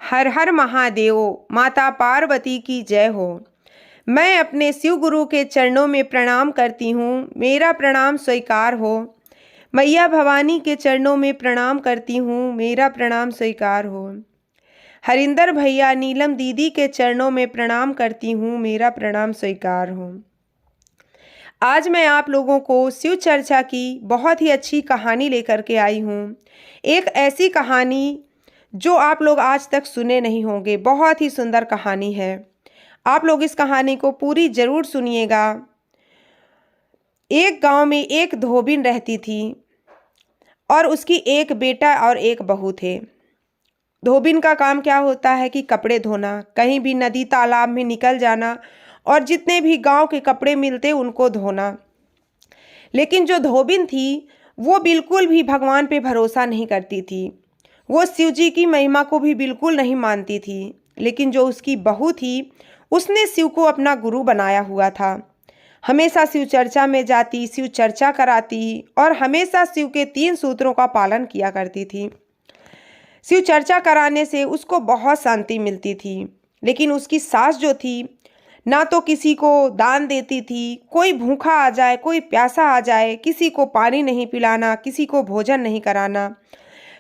हर हर महादेव, माता पार्वती की जय हो। मैं अपने शिव गुरु के चरणों में प्रणाम करती हूँ, मेरा प्रणाम स्वीकार हो। मैया भवानी के चरणों में प्रणाम करती हूँ, मेरा प्रणाम स्वीकार हो। हरिंदर भैया, नीलम दीदी के चरणों में प्रणाम करती हूँ, मेरा प्रणाम स्वीकार हो। आज मैं आप लोगों को शिव चर्चा की बहुत ही अच्छी कहानी लेकर के आई हूँ। एक ऐसी कहानी जो आप लोग आज तक सुने नहीं होंगे, बहुत ही सुंदर कहानी है। आप लोग इस कहानी को पूरी ज़रूर सुनिएगा। एक गांव में एक धोबिन रहती थी और उसकी एक बेटा और एक बहू थे। धोबिन का काम क्या होता है कि कपड़े धोना, कहीं भी नदी तालाब में निकल जाना और जितने भी गांव के कपड़े मिलते उनको धोना। लेकिन जो धोबिन थी वो बिल्कुल भी भगवान पे भरोसा नहीं करती थी। वो शिव जी की महिमा को भी बिल्कुल नहीं मानती थी। लेकिन जो उसकी बहू थी उसने शिव को अपना गुरु बनाया हुआ था। हमेशा शिव चर्चा में जाती, शिव चर्चा कराती और हमेशा शिव के 3 सूत्रों का पालन किया करती थी। शिव चर्चा कराने से उसको बहुत शांति मिलती थी। लेकिन उसकी सास जो थी ना तो किसी को दान देती थी, कोई भूखा आ जाए, कोई प्यासा आ जाए, किसी को पानी नहीं पिलाना, किसी को भोजन नहीं कराना,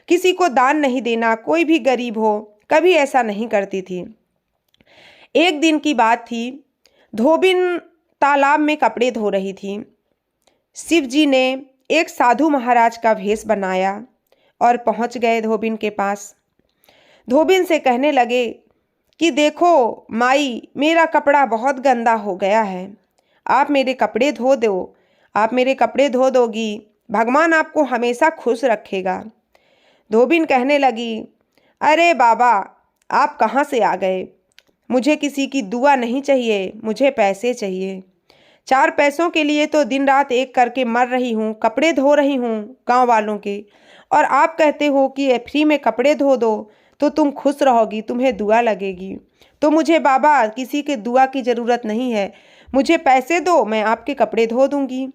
किसी को दान नहीं देना, कोई भी गरीब हो, कभी ऐसा नहीं करती थी। एक दिन की बात थी, धोबिन तालाब में कपड़े धो रही थी। शिव जी ने एक साधु महाराज का भेष बनाया और पहुंच गए धोबिन के पास। धोबिन से कहने लगे कि देखो माई, मेरा कपड़ा बहुत गंदा हो गया है, आप मेरे कपड़े धो दो। आप मेरे कपड़े धो दोगी, भगवान आपको हमेशा खुश रखेगा। धोबिन कहने लगी, अरे बाबा, आप कहाँ से आ गए? मुझे किसी की दुआ नहीं चाहिए, मुझे पैसे चाहिए। 4 पैसों के लिए तो दिन रात एक करके मर रही हूँ, कपड़े धो रही हूँ गांव वालों के, और आप कहते हो कि फ्री में कपड़े धो दो तो तुम खुश रहोगी, तुम्हें दुआ लगेगी। तो मुझे बाबा किसी के दुआ की ज़रूरत नहीं है, मुझे पैसे दो, मैं आपके कपड़े धो दूँगी।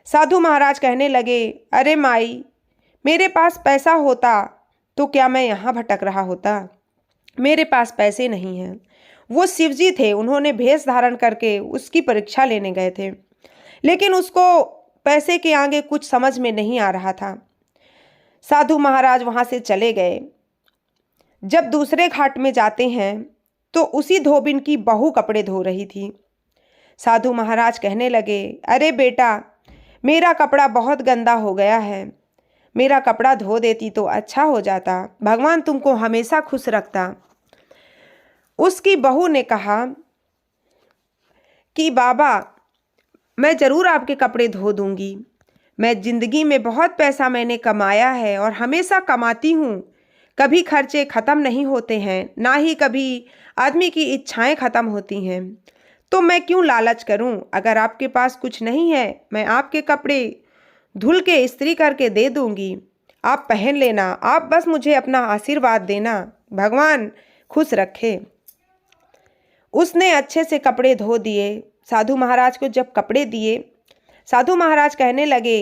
साधु महाराज कहने लगे, अरे माई, मेरे पास पैसा होता तो क्या मैं यहाँ भटक रहा होता? मेरे पास पैसे नहीं हैं। वो शिवजी थे, उन्होंने भेष धारण करके उसकी परीक्षा लेने गए थे, लेकिन उसको पैसे के आगे कुछ समझ में नहीं आ रहा था। साधु महाराज वहाँ से चले गए। जब दूसरे घाट में जाते हैं तो उसी धोबिन की बहू कपड़े धो रही थी। साधु महाराज कहने लगे, अरे बेटा, मेरा कपड़ा बहुत गंदा हो गया है, मेरा कपड़ा धो देती तो अच्छा हो जाता, भगवान तुमको हमेशा खुश रखता। उसकी बहू ने कहा कि बाबा, मैं ज़रूर आपके कपड़े धो दूंगी। मैं ज़िंदगी में बहुत पैसा मैंने कमाया है और हमेशा कमाती हूँ, कभी खर्चे ख़त्म नहीं होते हैं, ना ही कभी आदमी की इच्छाएं ख़त्म होती हैं। तो मैं क्यों लालच करूं? अगर आपके पास कुछ नहीं है, मैं आपके कपड़े धुल के इस्त्री करके दे दूंगी, आप पहन लेना, आप बस मुझे अपना आशीर्वाद देना, भगवान खुश रखे। उसने अच्छे से कपड़े धो दिए। साधु महाराज को जब कपड़े दिए, साधु महाराज कहने लगे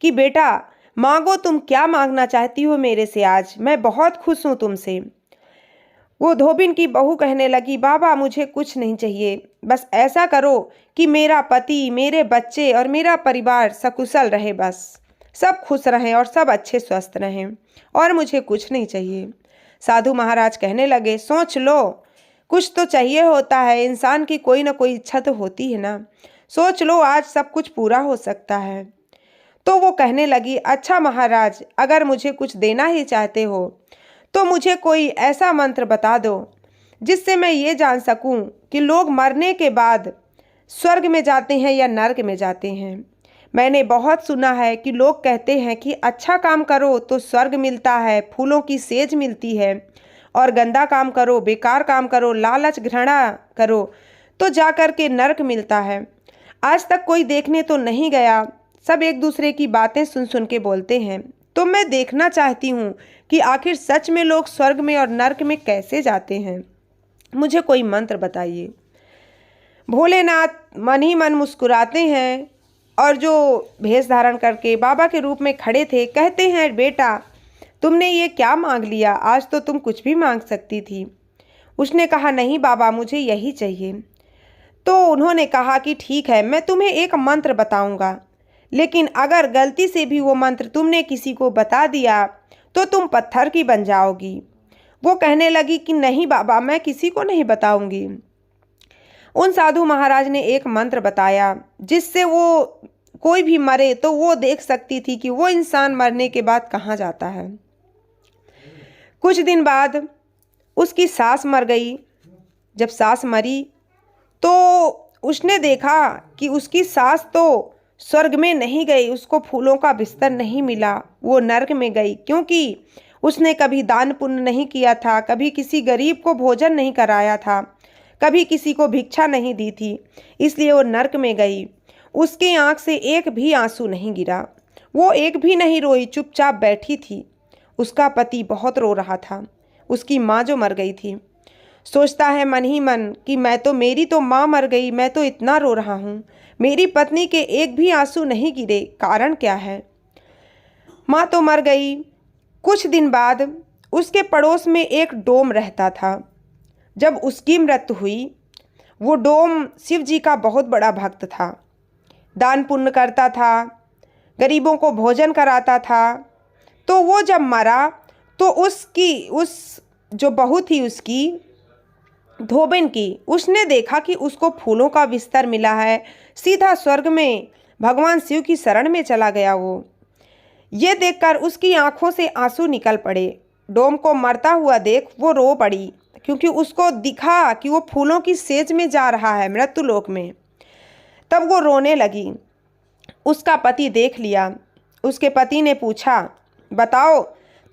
कि बेटा मांगो, तुम क्या मांगना चाहती हो मेरे से? आज मैं बहुत खुश हूँ तुमसे। वो धोबिन की बहू कहने लगी, बाबा मुझे कुछ नहीं चाहिए, बस ऐसा करो कि मेरा पति, मेरे बच्चे और मेरा परिवार सकुशल रहे, बस सब खुश रहें और सब अच्छे स्वस्थ रहें, और मुझे कुछ नहीं चाहिए। साधु महाराज कहने लगे, सोच लो, कुछ तो चाहिए होता है, इंसान की कोई ना कोई इच्छा तो होती है ना, सोच लो, आज सब कुछ पूरा हो सकता है। तो वो कहने लगी, अच्छा महाराज, अगर मुझे कुछ देना ही चाहते हो तो मुझे कोई ऐसा मंत्र बता दो जिससे मैं ये जान सकूं कि लोग मरने के बाद स्वर्ग में जाते हैं या नर्क में जाते हैं। मैंने बहुत सुना है कि लोग कहते हैं कि अच्छा काम करो तो स्वर्ग मिलता है, फूलों की सेज मिलती है, और गंदा काम करो, बेकार काम करो, लालच घृणा करो तो जाकर के नर्क मिलता है। आज तक कोई देखने तो नहीं गया, सब एक दूसरे की बातें सुन सुन के बोलते हैं। तो मैं देखना चाहती हूँ कि आखिर सच में लोग स्वर्ग में और नर्क में कैसे जाते हैं, मुझे कोई मंत्र बताइए। भोलेनाथ मन ही मन मुस्कुराते हैं और जो भेष धारण करके बाबा के रूप में खड़े थे कहते हैं, बेटा तुमने ये क्या मांग लिया? आज तो तुम कुछ भी मांग सकती थी। उसने कहा, नहीं बाबा, मुझे यही चाहिए। तो उन्होंने कहा कि ठीक है, मैं तुम्हें एक मंत्र बताऊंगा, लेकिन अगर गलती से भी वो मंत्र तुमने किसी को बता दिया तो तुम पत्थर की बन जाओगी। वो कहने लगी कि नहीं बाबा, मैं किसी को नहीं बताऊंगी। उन साधु महाराज ने एक मंत्र बताया जिससे वो कोई भी मरे तो वो देख सकती थी कि वो इंसान मरने के बाद कहाँ जाता है। कुछ दिन बाद उसकी सास मर गई। जब सास मरी तो उसने देखा कि उसकी सास तो स्वर्ग में नहीं गई, उसको फूलों का बिस्तर नहीं मिला, वो नरक में गई, क्योंकि उसने कभी दान पुण्य नहीं किया था, कभी किसी गरीब को भोजन नहीं कराया था, कभी किसी को भिक्षा नहीं दी थी, इसलिए वो नरक में गई। उसकी आंख से एक भी आंसू नहीं गिरा, वो एक भी नहीं रोई, चुपचाप बैठी थी। उसका पति बहुत रो रहा था, उसकी माँ जो मर गई थी। सोचता है मन ही मन कि मेरी तो माँ मर गई, मैं तो इतना रो रहा हूँ, मेरी पत्नी के एक भी आंसू नहीं गिरे, कारण क्या है? माँ तो मर गई। कुछ दिन बाद उसके पड़ोस में एक डोम रहता था। जब उसकी मृत्यु हुई, वो डोम शिव जी का बहुत बड़ा भक्त था, दान पुण्य करता था, गरीबों को भोजन कराता था। तो वो जब मरा तो उस जो बहू थी उसकी, धोबिन की, उसने देखा कि उसको फूलों का बिस्तर मिला है, सीधा स्वर्ग में भगवान शिव की शरण में चला गया। वो ये देखकर उसकी आंखों से आंसू निकल पड़े। डोम को मरता हुआ देख वो रो पड़ी, क्योंकि उसको दिखा कि वो फूलों की सेज में जा रहा है मृत्युलोक में। तब वो रोने लगी। उसका पति देख लिया। उसके पति ने पूछा, बताओ,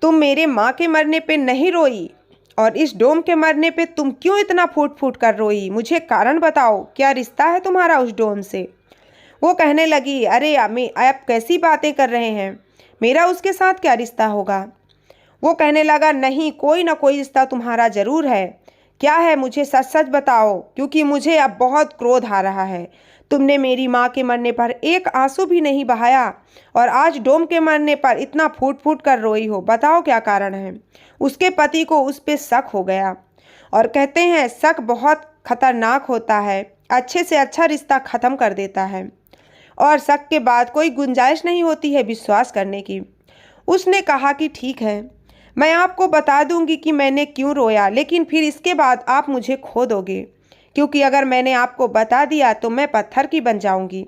तुम मेरे माँ के मरने पे नहीं रोई और इस डोम के मरने पे तुम क्यों इतना फूट फूट कर रोई? मुझे कारण बताओ, क्या रिश्ता है तुम्हारा उस डोम से? वो कहने लगी, अरे आप कैसी बातें कर रहे हैं, मेरा उसके साथ क्या रिश्ता होगा? वो कहने लगा, नहीं, कोई ना कोई रिश्ता तुम्हारा जरूर है। क्या है, मुझे सच सच बताओ, क्योंकि मुझे अब बहुत क्रोध आ रहा है। तुमने मेरी माँ के मरने पर एक आंसू भी नहीं बहाया और आज डोम के मरने पर इतना फूट फूट कर रोई हो, बताओ क्या कारण है? उसके पति को उस पर शक हो गया और कहते हैं शक बहुत खतरनाक होता है, अच्छे से अच्छा रिश्ता ख़त्म कर देता है और शक के बाद कोई गुंजाइश नहीं होती है विश्वास करने की। उसने कहा कि ठीक है, मैं आपको बता दूंगी कि मैंने क्यों रोया, लेकिन फिर इसके बाद आप मुझे खो दोगे, क्योंकि अगर मैंने आपको बता दिया तो मैं पत्थर की बन जाऊंगी।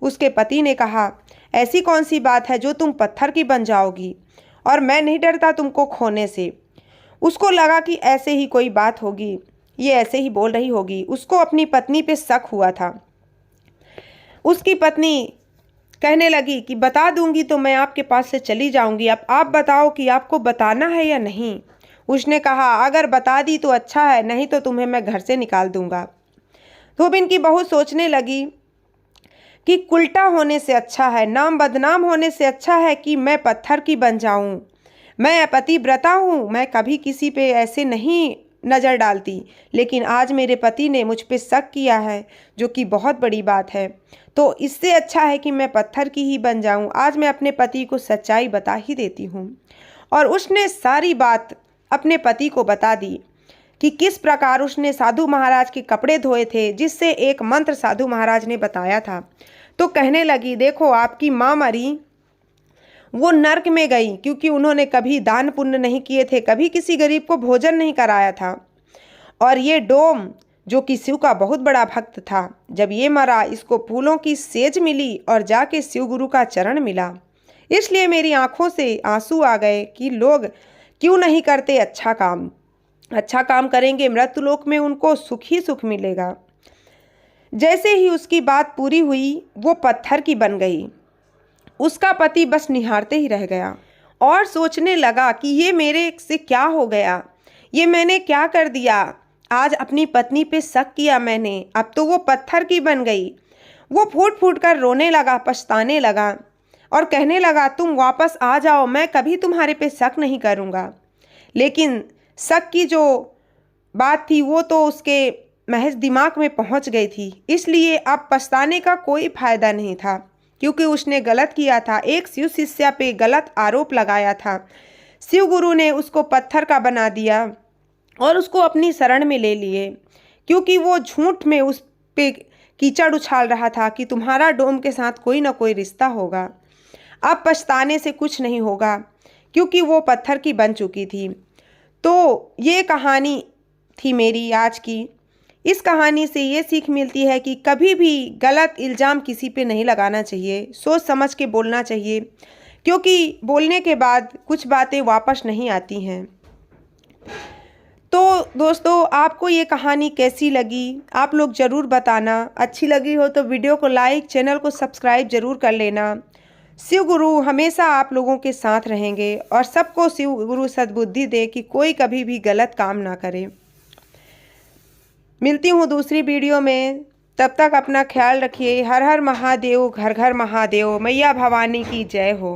उसके पति ने कहा, ऐसी कौन सी बात है जो तुम पत्थर की बन जाओगी, और मैं नहीं डरता तुमको खोने से। उसको लगा कि ऐसे ही कोई बात होगी, ये ऐसे ही बोल रही होगी। उसको अपनी पत्नी पे शक हुआ था। उसकी पत्नी कहने लगी कि बता दूंगी तो मैं आपके पास से चली जाऊंगी, अब आप बताओ कि आपको बताना है या नहीं। उसने कहा, अगर बता दी तो अच्छा है, नहीं तो तुम्हें मैं घर से निकाल दूंगा। धोबिन की बहू सोचने लगी कि उल्टा होने से अच्छा है, नाम बदनाम होने से अच्छा है कि मैं पत्थर की बन जाऊं। मैं पतिव्रता हूँ, मैं कभी किसी पे ऐसे नहीं नज़र डालती, लेकिन आज मेरे पति ने मुझ पे शक किया है, जो कि बहुत बड़ी बात है। तो इससे अच्छा है कि मैं पत्थर की ही बन जाऊं। आज मैं अपने पति को सच्चाई बता ही देती हूँ। और उसने सारी बात अपने पति को बता दी कि किस प्रकार उसने साधु महाराज के कपड़े धोए थे, जिससे एक मंत्र साधु महाराज ने बताया था। तो कहने लगी, देखो, आपकी माँ मरी, वो नर्क में गई, क्योंकि उन्होंने कभी दान पुण्य नहीं किए थे, कभी किसी गरीब को भोजन नहीं कराया था। और ये डोम, जो कि शिव का बहुत बड़ा भक्त था, जब ये मरा, इसको फूलों की सेज मिली और जाके शिव गुरु का चरण मिला। इसलिए मेरी आंखों से आंसू आ गए कि लोग क्यों नहीं करते अच्छा काम। अच्छा काम करेंगे, मृत्युलोक में उनको सुख ही सुख मिलेगा। जैसे ही उसकी बात पूरी हुई, वो पत्थर की बन गई। उसका पति बस निहारते ही रह गया और सोचने लगा कि ये मेरे से क्या हो गया, ये मैंने क्या कर दिया। आज अपनी पत्नी पे शक किया मैंने, अब तो वो पत्थर की बन गई। वो फूट फूट कर रोने लगा, पछताने लगा और कहने लगा, तुम वापस आ जाओ, मैं कभी तुम्हारे पे शक नहीं करूँगा। लेकिन शक की जो बात थी वो तो उसके महज दिमाग में पहुंच गई थी, इसलिए अब पछताने का कोई फायदा नहीं था, क्योंकि उसने गलत किया था। एक शिव शिष्या पे गलत आरोप लगाया था। शिव गुरु ने उसको पत्थर का बना दिया और उसको अपनी शरण में ले लिए, क्योंकि वो झूठ में उस पे कीचड़ उछाल रहा था कि तुम्हारा डोम के साथ कोई ना कोई रिश्ता होगा। अब पछताने से कुछ नहीं होगा, क्योंकि वो पत्थर की बन चुकी थी। तो ये कहानी थी मेरी आज की। इस कहानी से ये सीख मिलती है कि कभी भी गलत इल्ज़ाम किसी पे नहीं लगाना चाहिए, सोच समझ के बोलना चाहिए, क्योंकि बोलने के बाद कुछ बातें वापस नहीं आती हैं। तो दोस्तों, आपको ये कहानी कैसी लगी आप लोग ज़रूर बताना। अच्छी लगी हो तो वीडियो को लाइक, चैनल को सब्सक्राइब ज़रूर कर लेना। शिव गुरु हमेशा आप लोगों के साथ रहेंगे और सबको शिव गुरु सद्बुद्धि दे कि कोई कभी भी गलत काम ना करे। मिलती हूँ दूसरी वीडियो में, तब तक अपना ख्याल रखिए। हर हर महादेव, घर घर महादेव। मैया भवानी की जय हो।